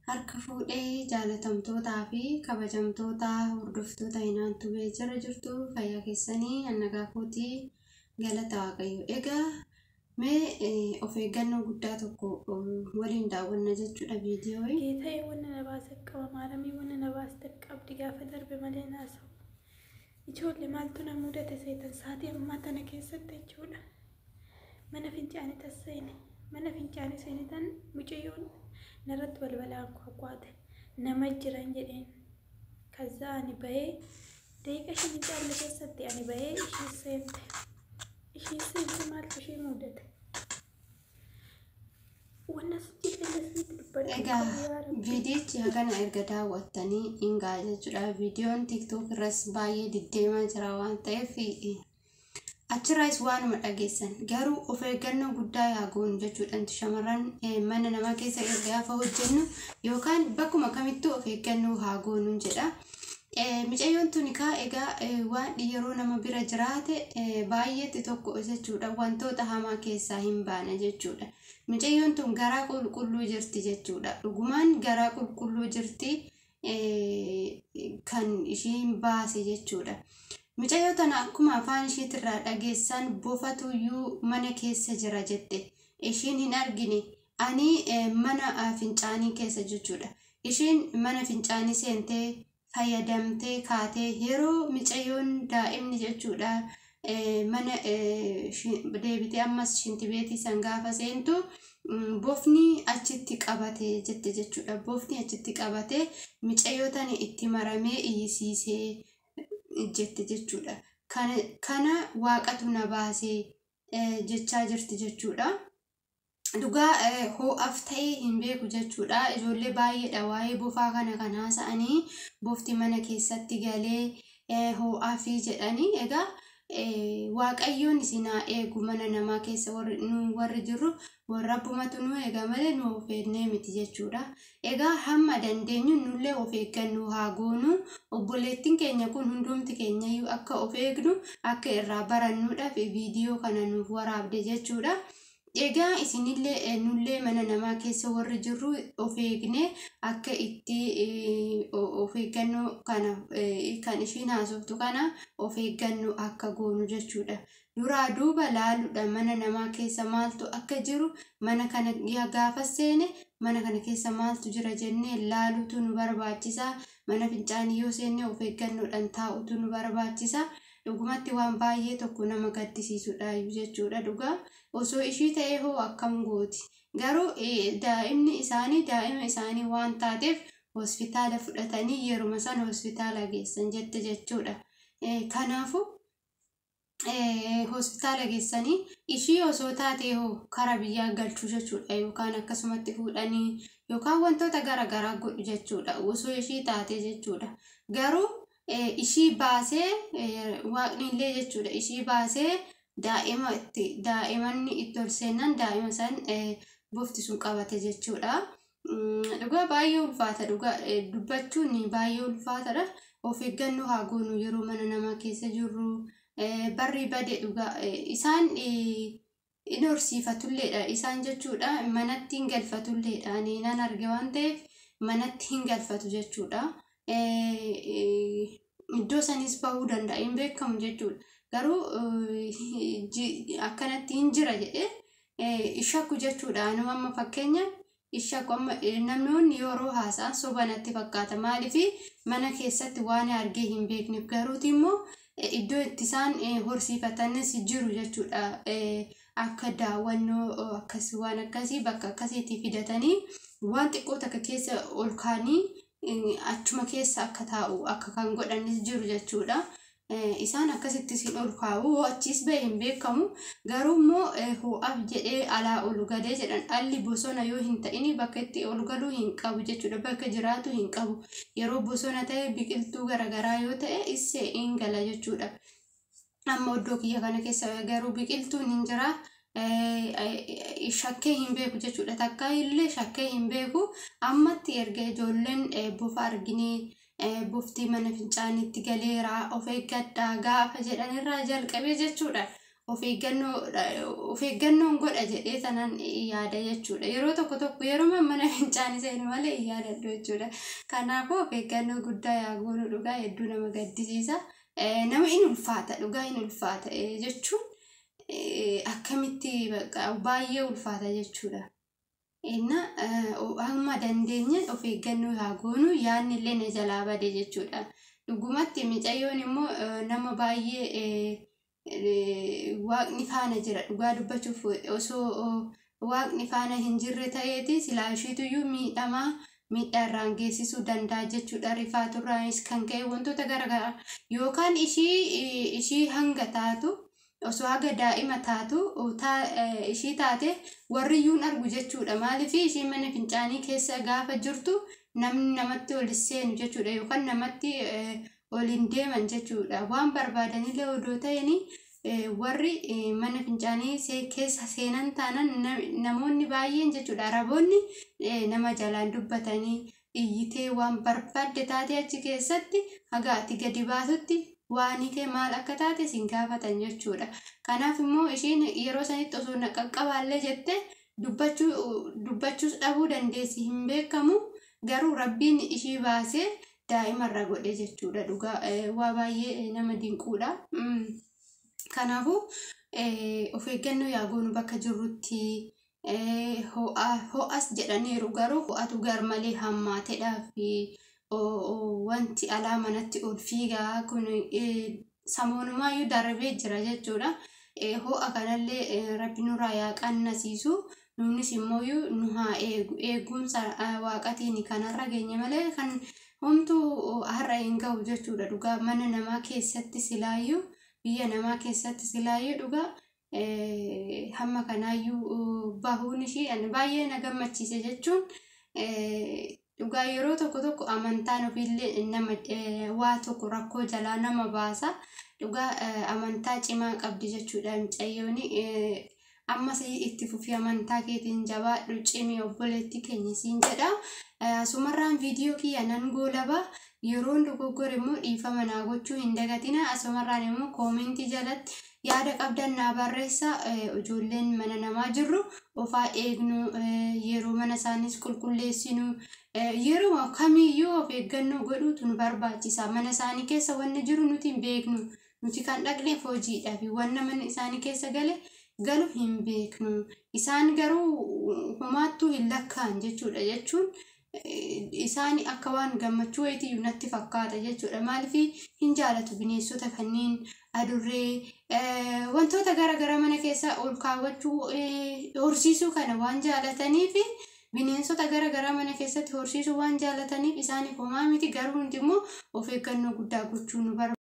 Harka fuudhee jaalatamtootaa fi kabajamtoota hordoftoota Inaantuu jara jirtu fayyaa keessanii annagaa kootii galata Waaqayyo. Egaa mee of eeggannoo guddaa tokko waliin daawwanna jechuudha viidiyoo. Geeta'ee wanna na baasa qaba maaramii wanna na baasta qabdi gaafa darbe malee naasa'u. Ijoollee maaltu na mudate seetan saatii ammaa tana keessatti jechuudha. Mana fincaanii tasseene. Mana fincaanii seenitan mucayyoon narratti balbalaan kwaakwaate nama jiran jedheen. Kaza ani bahee deeqa ishii caalle keessatti ani bahee ishii seente. Ishii seente maaltu ishii mudate. Egaa viidiyochi hagana erga daawwattanii hingaa jechuudha. Viidiyoon TikTok irras baay'ee deddeemaa jira waan ta'eef achirraas waanuma dhageessan garuu of eeggannoo guddaa yaa goonu jechuudha. Shamarran mana namaa keessa gaafa hojjennu yookaan bakkuma kamittuu of eeggannoo haa goonu jedha. Mucayyoon tuni egaa waan yeroo nama bira jiraate baay'eetti tokko jechuudha. Wantoota hamaa keessaa hin baane jechuudha. Mucayyoon tun garaa qulqulluu jirti jechuudha. Dhugumaan garaa qulqulluu jirti kan ishiin baase jechuudha. Mucayyoo tana akkuma afaan ishiitirraa dhageessan bofatuyyuu mana keessa jira jette. Ishiin hin argine ani mana fincaanii keessa jechuudha. Ishiin mana fincaanii seentee fayyadamtee kaatee yeroo mucayyoon daa'imni jechuudha mana deebitee ammas shintibeetii san gaafa seentu bofni achitti qabate jette jechuudha. Bofni achitti qabate mucayyoo tani itti maramee iyyisiisee jette jechuudha. Kana waaqatu na baasee jechaa jirti jechuudha. Dhugaa ho'aaf ta'ee hin beeku jechuudha. Ijoollee baay'eedha waa'ee bofaa kana haasa'anii bofti mana keessatti galee ho'aafi jedhanii. Egaa Waaqayyoon isinaa eegu mana namaa keessa warri jirru warra abbumatu nu eega malee nu of eegnee miti jechuudha. Egaa hamma dandeenyu nullee of eeggannoo haa goonu. Obboleettiin keenya kun hundumti keenyayyuu akka of eegnu akka irraa barannuudhaaf viidiyoo kana nuuf waraabde jechuudha. Egaa isinillee nullee mana namaa keessa warri jirru of eegne akka itti of eeggannoo kana kan ishiin haasoftu kana of eeggannoo akka goonu jechuudha. Duraa duuba laaluudha mana namaa keessa maaltu akka jiru mana kana gaafa seene mana kana keessa maaltu jira jennee laaluutu nu barbaachisa. Mana fincaanii yoo seenne of eeggannoodhaan taa'utu nu barbaachisa. Dhugumatti waan baay'ee tokko nama gaddisiisudha jechuudha. Dhugaa osoo ishii ta'ee hoo akkam gooti. Garuu daa'ima isaanii waan taateef hospitaala fudhatanii yeruma san hospitaala geessan jette jechuudha. Kanaafuu hospitaala geessanii ishii osoo taatee hoo kara biyyaa galchuu jechuudha. Yookaan akkasumatti fuudhanii yookaan wantoota garaagaraa godhu jechuudha. Osoo ishii taatee jechuudha. Garuu ishii baasee waaqni illee jechuudha. Ishii baasee daa'imanni itti ol seenan daa'ima san bofti sun qabate jechuudha. Dhugaa baay'ee ulfaata. Dhugaa dubbachuun baay'ee ulfaatadha. Of eeggannoo haa goonu yeroo mana namaa keessa jirru. Barri bade dhugaa isaan in horsiifatulleedha. Isaan jechuudha manatti hin galfatulleedha. Ani nan arge waan ta'eef manatti hin galfatu jechuudha. Iddoo sanis bahuu danda'a hin beekamu jechuudha. Garuu akkanatti hin jira jedhee ishakku jechuudha. Anu amma fakkeenya ishakku amma namoonni yeroo haasa'an sobanatti fakkaata. Maaliif mana keessatti waan argee hin beekneef garuuti immoo iddoo itti isaan horsiifatanis jiru jechuudha. Akka daawwannoo akkasii waan akkasii bakka akkasiitti fidatanii waan xiqqoo takka keessa ol kaanii achuma keessa akka taa'u akka kan godhanis jiru jechuudha. Isaan akkasitti sin ol kaa'u achis bahee hin beekamu. Garuu immoo ho'aaf jedhee alaa ol gadee jedhan alli bosona yoo hin ta'ini bakka itti ol galuu hin qabu jechuudha. Bakka jiraatu hin qabu. Yeroo bosona ta'e biqiltuu garaagaraa yoo ta'e issee hin gala jechuudha. Amma iddoo kiyya kana keessa garuu biqiltuun hin jira. Shakkee hin beeku jechuudha. Takka illee shakkee hin beeku. Ammatti erga ijoolleen bofa arginee boftii mana fincaaniitti galeeraa of eeggadhaa gaafa jedhanirraa jalqabee jechuudha. of eeggannoon godha jedhee tanan yaada jechuudha. Yeroo tokko yeroo mana fincaanii seenu malee yaadadhu jechuudha. Kanaafuu of eeggannoo guddaa yaa goonu dhugaa hedduu nama gaddisiisa. Nama in ulfaata dhugaa in ulfaata jechuun akkamitti baay'ee ulfaata jechuudha. Inna amma dandeenya of eeggannoo yaa goonu yaadni illee na jalaa bade jechuudha. Dhugumatti mucayyoon immoo nama baay'ee waaqni faana jira dhugaa dubbachuuf osoo waaqni faana hin jirre ta'eeti silaa ishiituyyuu miidhaarraan geessisuu danda'a jechuudha. Rifaaturraanis kan ka'e wantoota garaagaraa yookaan ishii hanga taatu osoo haga daa'ima taatu ishii taate warriyyuun argu jechuudha. Maaliif ishii mana fincaanii keessa gaafa jirtu namni namatti ol seenu jechuudha yookaan namatti oliin deeman jechuudha. Waan barbaadanillee odoo ta'anii warri mana fincaanii keessa seenan taanan namoonni baay'een jechuudha. Araboonni nama jalaan dubbatanii iyyitee waan barbaadde taate achi keessatti haga ati gadi baatutti waan kee maal akka taate sin gaafatan jechuudha. Kanaaf immoo ishiin yeroo sanitti osoo qaqqabaallee jette dubbachuus dhabuu dandeessi hin beekamu. Garuu rabbiin ishii baasee daa'imarra godhe jechuudha. Dhugaa waa baay'ee nama dinquudha. Kanaafuu of eeggannoo yaa goonu bakka jirrutti ho'as jedhaniiru. Garuu ho'atu garmalee hammaateedhaa fi wanti alaa manatti ol fiigaa kun sammunumayyuu darbee jira jechuudha. Ho'a kanallee rabbi nurraa yaa qannasiisu. Nunis immoo nu haa eegumsa waaqatiin kanarra geenye malee kan homtuu har'a hin ga'u jechuudha. Dhugaa mana namaa keessatti silaayyuu biyya namaa keessatti silaayyuu dhugaa hamma kanaayyuu bahuun ishii baay'ee na gammachiise jechuun dhugaa yeroo tokko amantaan ofiillee nama waa tokko rakkoo jalaa nama baasa. Dhugaa amantaa cimaa qabdi jechuudha mucayyooni. Ammas itti fufii amantaa keetiin jabaadhu cimii obboleetti keenya siin jedha. Asumarraan viidiyoo kiyya nan goolaba. Yeroon dogoggore immoo dhiifama naa gochuu hin dagatina. Asumarraan immoo koomentii jalatti yaada qabdan naa barreessa. Ijoolleen mana namaa jirru ofaa eegnu yeroo mana isaanis qulqulleessinu yeroo kamiyyuu of eeggannoo godhuutu nu barbaachisa. Mana isaanii keessa wanni jiru nuti hin beeknu. Nuti kan dhaqneef hojiidhaa fi wanna mana isaanii keessa galu hin beeknu. Isaan garuu homaattuu hin lakkaan jechuudha. Jechuun isaan akka waan gammachuu wayiitii natti fakkaata jechuudha. Maaliif hin jaalatu bineensota kanneen adurree wantoota garaagaraa mana keessa ol kaawwachuu horsiisuu kana waan jaalataniif bineensota garaagaraa mana keessatti horsiisuu waan jaalataniif isaaniif homaa miti. Garuu hundi immoo of eeggannoo guddaa gochuu nu barbaada.